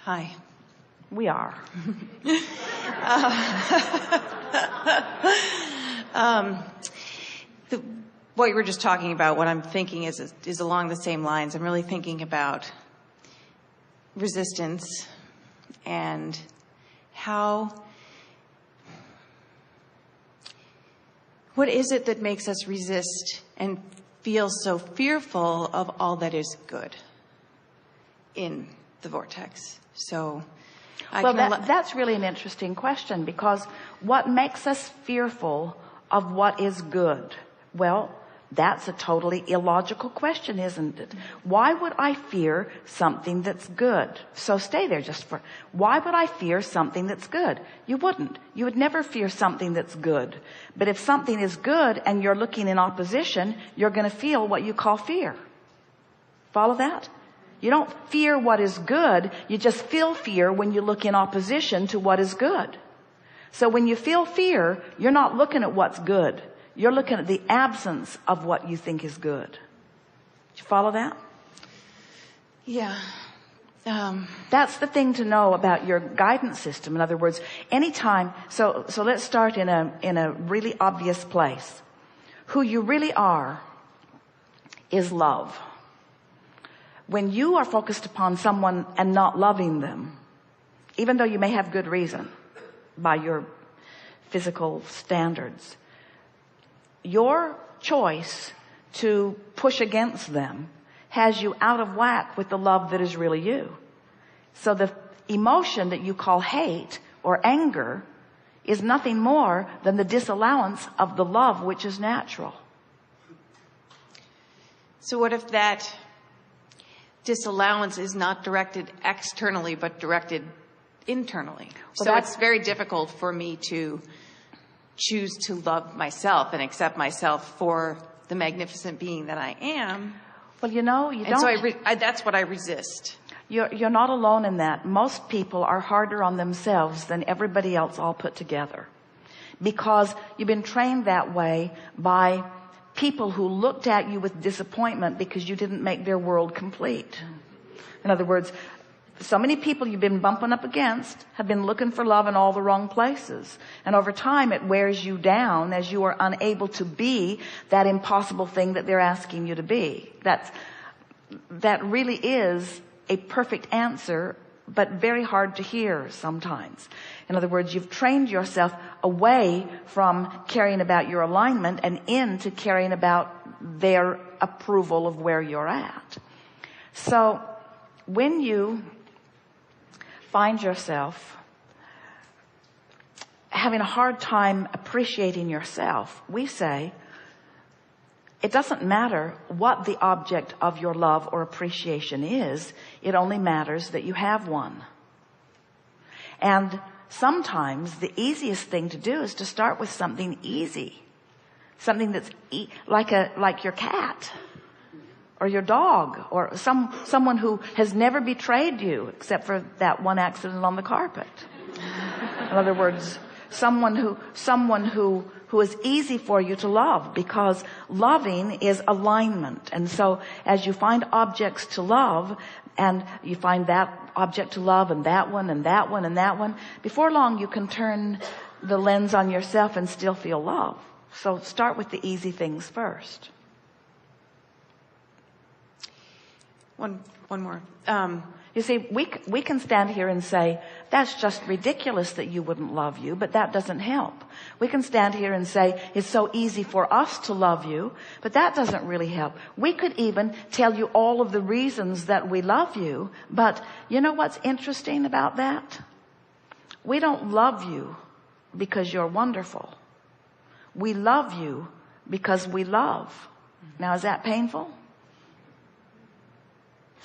Hi. We are. What you were just talking about, what I'm thinking is along the same lines. I'm really thinking about resistance and what is it that makes us resist and feel so fearful of all that is good in the vortex? So that's really an interesting question, because what makes us fearful of what is good? Well, that's a totally illogical question, isn't it? Why would I fear something that's good? So stay there why would I fear something that's good? You wouldn't. You would never fear something that's good. But if something is good and you're looking in opposition, you're going to feel what you call fear. Follow that? You don't fear what is good. You just feel fear when you look in opposition to what is good. So when you feel fear, you're not looking at what's good. You're looking at the absence of what you think is good. Did you follow that? Yeah. That's the thing to know about your guidance system. In other words, anytime, so let's start in a really obvious place. Who you really are is love. When you are focused upon someone and not loving them, even though you may have good reason by your physical standards, your choice to push against them has you out of whack with the love that is really you. So the emotion that you call hate or anger is nothing more than the disallowance of the love which is natural. So what if that disallowance is not directed externally but directed internally? Well, so it's very difficult for me to choose to love myself and accept myself for the magnificent being that I am. Well, you don't. So that's what I resist. You're not alone in that. Most people are harder on themselves than everybody else all put together, because you've been trained that way by people who looked at you with disappointment because you didn't make their world complete. In other words, so many people you've been bumping up against have been looking for love in all the wrong places. And over time, it wears you down as you are unable to be that impossible thing that they're asking you to be. That really is a perfect answer, but very hard to hear sometimes. In other words, you've trained yourself away from caring about your alignment and into caring about their approval of where you're at. So when you find yourself having a hard time appreciating yourself, we say it doesn't matter what the object of your love or appreciation is. It only matters that you have one. And sometimes the easiest thing to do is to start with something easy, something that's like your cat or your dog, or someone who has never betrayed you except for that one accident on the carpet. In other words, someone who is easy for you to love, because loving is alignment. And so as you find objects to love, and you find that object to love and that one and that one and that one, before long you can turn the lens on yourself and still feel love. So start with the easy things first. One more. You see, we can stand here and say, that's just ridiculous that you wouldn't love you, but that doesn't help. We can stand here and say, it's so easy for us to love you, but that doesn't really help. We could even tell you all of the reasons that we love you, but you know what's interesting about that? We don't love you because you're wonderful. We love you because we love. Now, is that painful?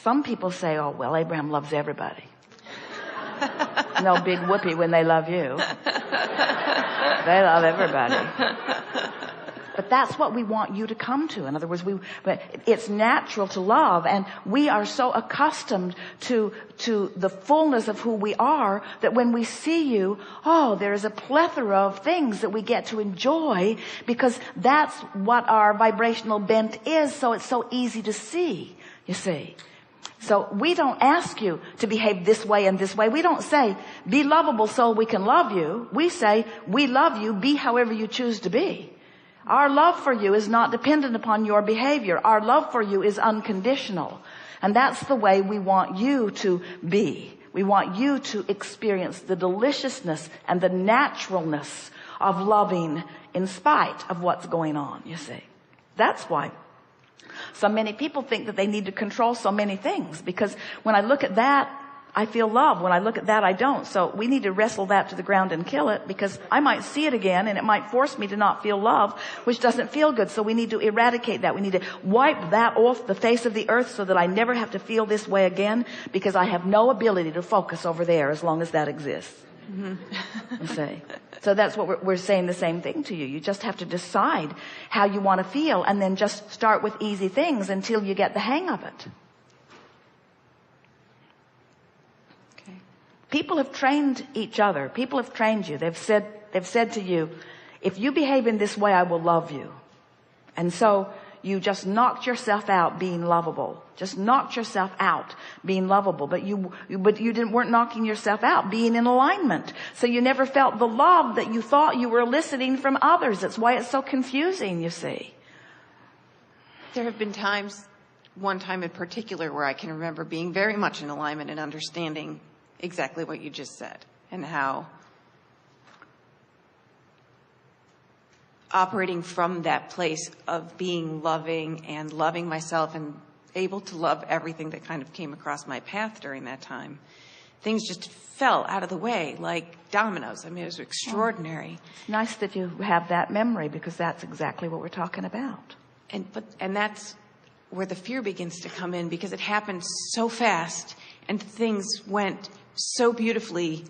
Some people say, oh, well, Abraham loves everybody. No big whoopee when they love you. They love everybody. But that's what we want you to come to. In other words, it's natural to love, and we are so accustomed to the fullness of who we are that when we see you, there's a plethora of things that we get to enjoy, because that's what our vibrational bent is, so it's so easy to see, you see. So we don't ask you to behave this way and this way. We don't say, be lovable so we can love you. We say, we love you, be however you choose to be. Our love for you is not dependent upon your behavior. Our love for you is unconditional. And that's the way we want you to be. We want you to experience the deliciousness and the naturalness of loving in spite of what's going on, you see. That's why so many people think that they need to control so many things, because when I look at that, I feel love. When I look at that, I don't. So we need to wrestle that to the ground and kill it, because I might see it again and it might force me to not feel love, which doesn't feel good. So we need to eradicate that. We need to wipe that off the face of the earth so that I never have to feel this way again, because I have no ability to focus over there as long as that exists. You see. So that's what we're saying, the same thing to you. You just have to decide how you want to feel, and then just start with easy things until you get the hang of it. Okay. People have trained each other. People have trained you. They've said to you, if you behave in this way, I will love you. And so you just knocked yourself out being lovable. Just knocked yourself out being lovable. But you weren't knocking yourself out being in alignment. So you never felt the love that you thought you were eliciting from others. That's why it's so confusing, you see. There have been times, one time in particular, where I can remember being very much in alignment and understanding exactly what you just said, and how operating from that place of being loving and loving myself and able to love everything that kind of came across my path during that time, things just fell out of the way like dominoes. I mean, it was extraordinary. It's nice that you have that memory, because that's exactly what we're talking about. And that's where the fear begins to come in, because it happened so fast and things went so beautifully,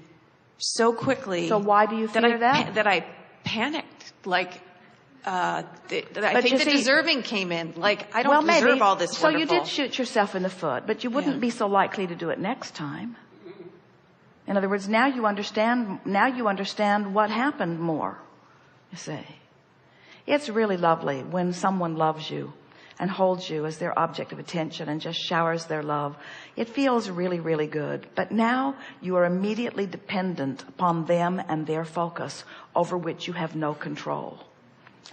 so quickly. So why do you fear that? That I panicked. Like, I think the deserving came in. Like, I don't deserve all this wonderful. So you did shoot yourself in the foot, but you wouldn't be so likely to do it next time. In other words, now you understand what happened more, you see. It's really lovely when someone loves you and holds you as their object of attention and just showers their love. It feels really, really good. But now you are immediately dependent upon them and their focus, over which you have no control.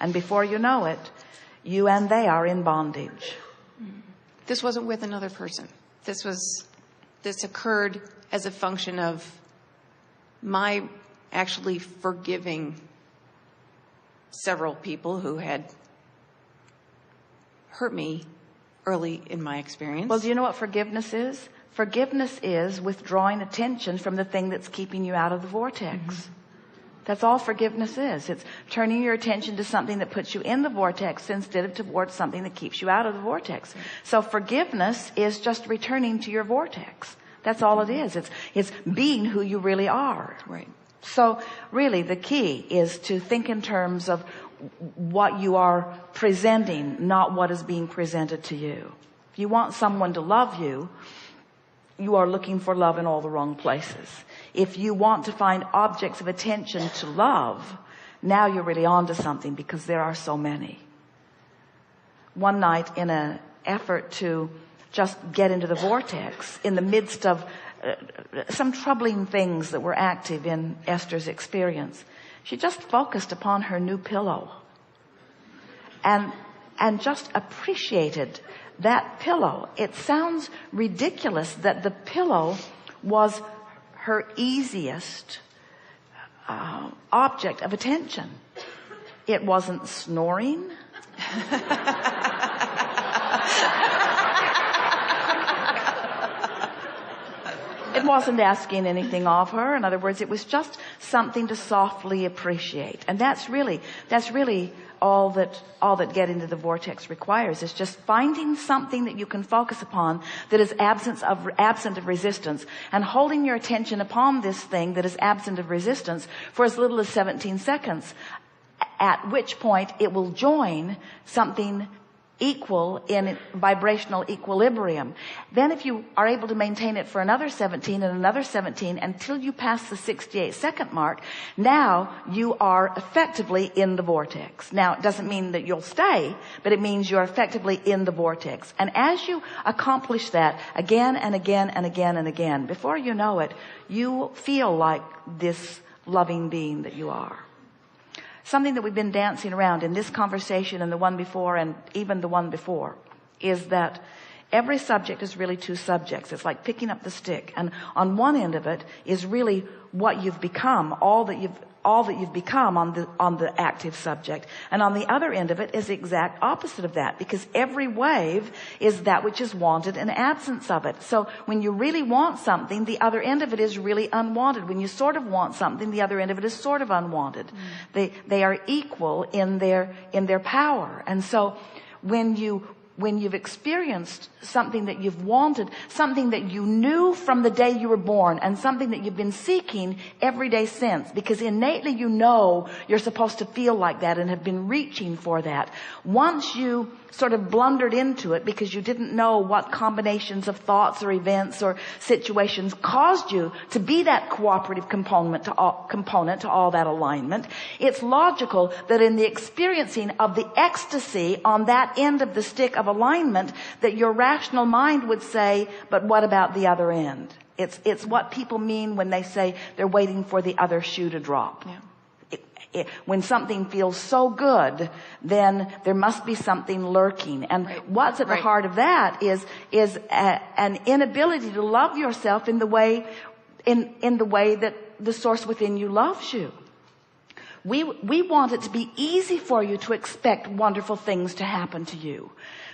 And before you know it, you and they are in bondage. This wasn't with another person. This occurred as a function of my actually forgiving several people who had hurt me early in my experience. Well, do you know what forgiveness is? Forgiveness is withdrawing attention from the thing that's keeping you out of the vortex. Mm-hmm. That's all forgiveness is. It's turning your attention to something that puts you in the vortex instead of towards something that keeps you out of the vortex. So forgiveness is just returning to your vortex. That's all it is. It's being who you really are. Right. So really the key is to think in terms of what you are presenting, not what is being presented to you. If you want someone to love you, you are looking for love in all the wrong places. If you want to find objects of attention to love, now you're really onto something, because there are so many. One night, in an effort to just get into the vortex, in the midst of some troubling things that were active in Esther's experience, she just focused upon her new pillow and just appreciated that pillow. It sounds ridiculous that the pillow was her easiest object of attention. It wasn't snoring. It wasn't asking anything of her. In other words, it was just something to softly appreciate. And that's really all that get into the vortex requires, is just finding something that you can focus upon that is absent of resistance, and holding your attention upon this thing that is absent of resistance for as little as 17 seconds, at which point it will join something equal in vibrational equilibrium. Then if you are able to maintain it for another 17 and another 17 until you pass the 68-second mark, now you are effectively in the vortex. Now, it doesn't mean that you'll stay, but it means you're effectively in the vortex. And as you accomplish that again and again and again and again, before you know it, you feel like this loving being that you are. Something that we've been dancing around in this conversation and the one before and even the one before is that every subject is really two subjects. It's like picking up the stick. And on one end of it is really what you've become, all that you've become on the active subject. And on the other end of it is the exact opposite of that, because every wave is that which is wanted and absence of it. So when you really want something, the other end of it is really unwanted. When you sort of want something, the other end of it is sort of unwanted. They are equal in their power. And so when you've experienced something that you've wanted, something that you knew from the day you were born, and something that you've been seeking every day since, because innately you know you're supposed to feel like that and have been reaching for that. Once you sort of blundered into it because you didn't know what combinations of thoughts or events or situations caused you to be that cooperative component to all that alignment, it's logical that in the experiencing of the ecstasy on that end of the stick of alignment, that your rational mind would say, but what about the other end? It's what people mean when they say they're waiting for the other shoe to drop. Yeah. When something feels so good, then there must be something lurking. And what's at the heart of that is an inability to love yourself in the way that the source within you loves you. We want it to be easy for you to expect wonderful things to happen to you.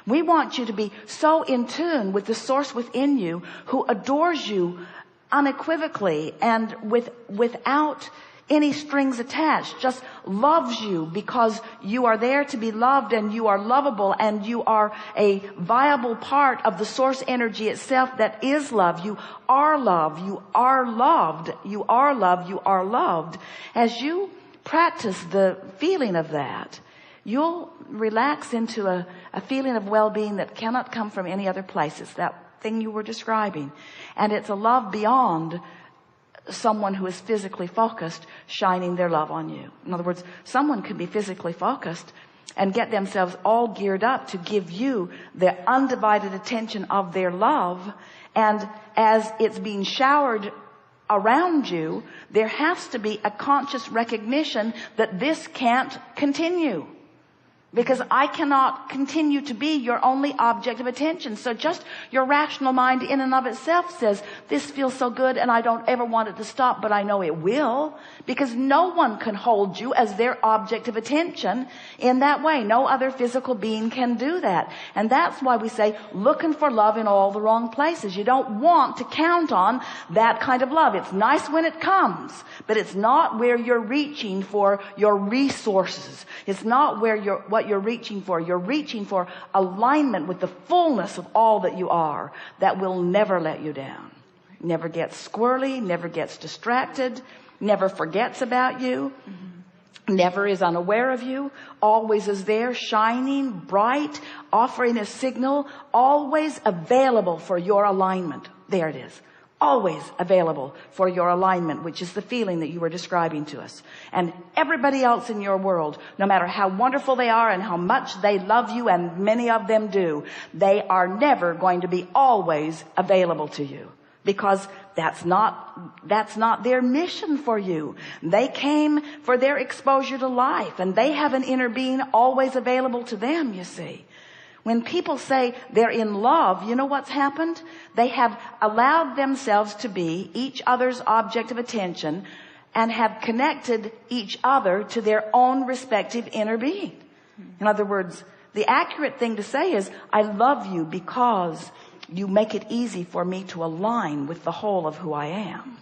We want you to be so in tune with the source within you who adores you unequivocally and without any strings attached, just loves you because you are there to be loved and you are lovable and you are a viable part of the source energy itself that is love. You are love. You are loved. You are love. You are loved. As you practice the feeling of that, you'll relax into a feeling of well-being that cannot come from any other place. It's that thing you were describing. And it's a love beyond someone who is physically focused shining their love on you. In other words, someone could be physically focused and get themselves all geared up to give you the undivided attention of their love. And as it's being showered around you, there has to be a conscious recognition that this can't continue. Because I cannot continue to be your only object of attention. So just your rational mind in and of itself says, this feels so good and I don't ever want it to stop, but I know it will. Because no one can hold you as their object of attention in that way. No other physical being can do that. And that's why we say, looking for love in all the wrong places. You don't want to count on that kind of love. It's nice when it comes, but it's not where you're reaching for your resources. It's not where what you're reaching for. You're reaching for alignment with the fullness of all that you are, that will never let you down. Never gets squirrely, never gets distracted, never forgets about you, never is unaware of you, always is there, shining, bright, offering a signal, always available for your alignment. There it is. Always available for your alignment, which is the feeling that you were describing to us. And everybody else in your world, no matter how wonderful they are and how much they love you, and many of them do, they are never going to be always available to you. Because that's not their mission for you. They came for their exposure to life, and they have an inner being always available to them, you see. When people say they're in love, you know what's happened? They have allowed themselves to be each other's object of attention and have connected each other to their own respective inner being. In other words, the accurate thing to say is, I love you because you make it easy for me to align with the whole of who I am.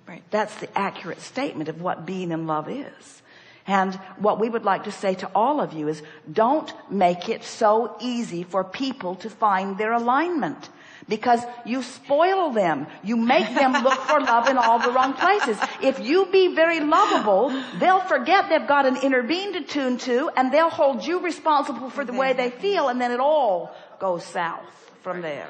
Right. That's the accurate statement of what being in love is. And what we would like to say to all of you is, don't make it so easy for people to find their alignment. Because you spoil them. You make them look for love in all the wrong places. If you be very lovable, they'll forget they've got an inner being to tune to, and they'll hold you responsible for the way they feel, and then it all goes south from there.